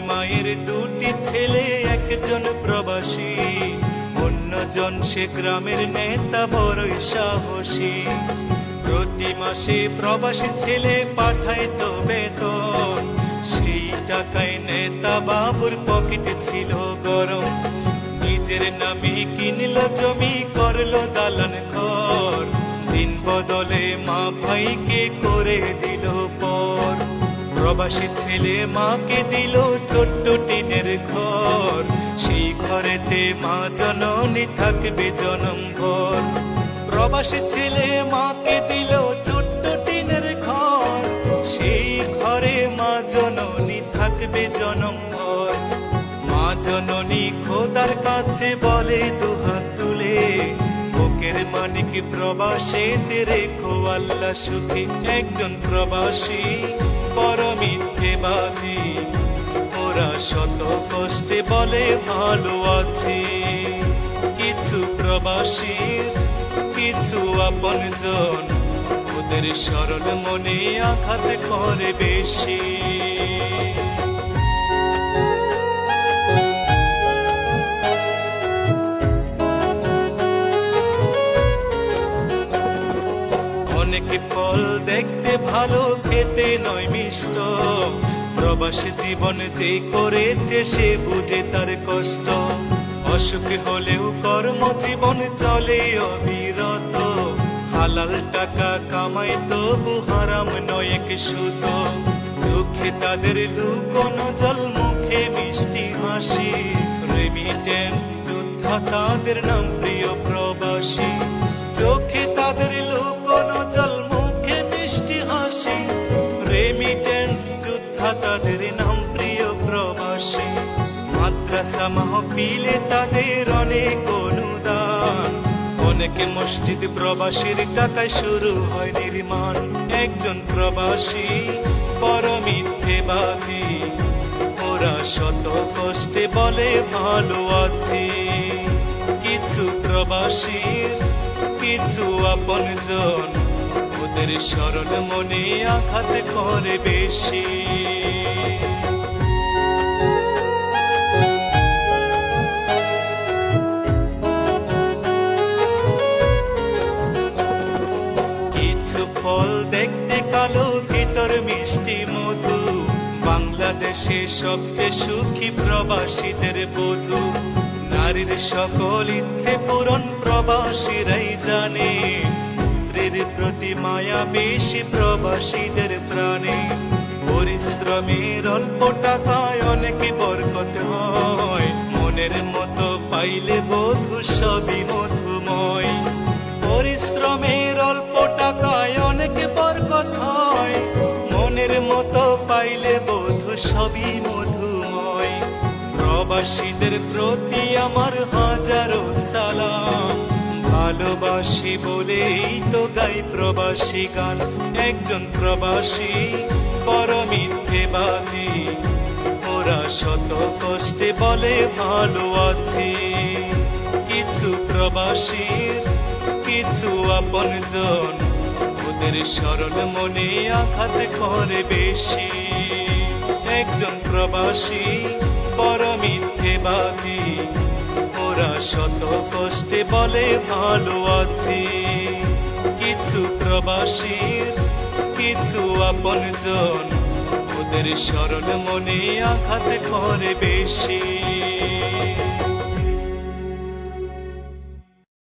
মায়ের দুটি ছেলে, একজন প্রবাসী, অন্যজন সে গ্রামের নেতা, বড়ই সাহসী। প্রতি মাসে প্রবাসী ছেলে পাঠায় তো বেতন, সেই টাকায় নেতা বাবুর পকেটে ছিল গরম। নিজের নামে কিনলো জমি, করলো দালান ঘর, দিন বদলে মা ভাইকে করে দিল পর। প্রবাসী ছেলে মাকে দিল ছোট্ট টিনের ঘর, সেই ঘরেতে মা জননী থাকবে জনমভর। প্রবাসী ছেলে মাকে দিল ছোট্ট টিনের ঘর, সেই ঘরে মা জননী থাকবে জনমভর। মা জননী খোদার কাছে বলে দুহাত তুলে, বুকের মানিক প্রবাসীতে রেখো আল্লাহ সুখে। একজন প্রবাসী বড় মিথ্যেবাদী, ওরা শত কষ্টে বলে ভালো আছে। কিছু প্রবাসীর কিছু আপনজন, ওদের সরল মনে আঘাত করে বেশি। অনেকে ফল দেখতে ভালো, খেতে নয় মিষ্ট, প্রবাসী জীবন যে করেছে সে বুঝে তার কষ্ট। অসুখ হলেও কর্মজীবন চলে অবিরত, হালাল টাকা কামাই তবু হারাম নয় এক সুত। চোখে তাদের লুকোনো জল, মুখে মিষ্টি হাসি, রেমিটেন্স যোদ্ধা তাদের নাম প্রিয় প্রবাসী। চোখে তাদের লুকোনো জল, মুখে মিষ্টি হাসি, রেমিটেন্স যোদ্ধা তাদের নাম প্রিয় প্রবাসী। মাদ্রাসা মাহফিলে তাদের অনেক অনুদান, অনেকে মসজিদ প্রবাসীর টাকায় শুরু হয় নির্মাণ। একজন প্রবাসী বড় মিথ্যেবাদী, ওরা শত কষ্টে বলে ভালো আছে। কিছু প্রবাসীর কিছু আপনজন, ওদের সরল মনে আঘাত করে বেশি। কিছু ফল দেখতে কালো, ভিতর মিষ্টি মধু, বাংলাদেশে সবচেয়ে সুখী প্রবাসীদের বধূ। নারীর সকল ইচ্ছে পূরণ প্রবাসীরাই জানে, স্ত্রীর প্রতি মায়া বেশি প্রবাসীদের প্রাণে। পরিশ্রমের অল্প টাকায় অনেক বরকত হয়, মনের মতো পাইলে বধূ সবই মধুময়। পরিশ্রমের অল্প টাকায় অনেক বরকত হয়, মনের মতো পাইলে বধূ সবই মধুময়। প্রবাসীদের প্রতি আমার হাজারো সালাম, ভালোবাসি বলেই তো গাই প্রবাসী গান। একজন প্রবাসী বড় মিথ্যেবাদী, ওরা শত কষ্টে বলে ভালো আছে। কিছু প্রবাসীর কিছু আপনজন, ওদের সরল মনে আঘাত করে বেশি। একজন প্রবাসী বড় মিথ্যেবাদী, ওরা শত কষ্টে বলে ভালো আছে। কিছু প্রবাসীর কিছু আপনজন, ওদের সরল মনে আঘাত করে বেশি।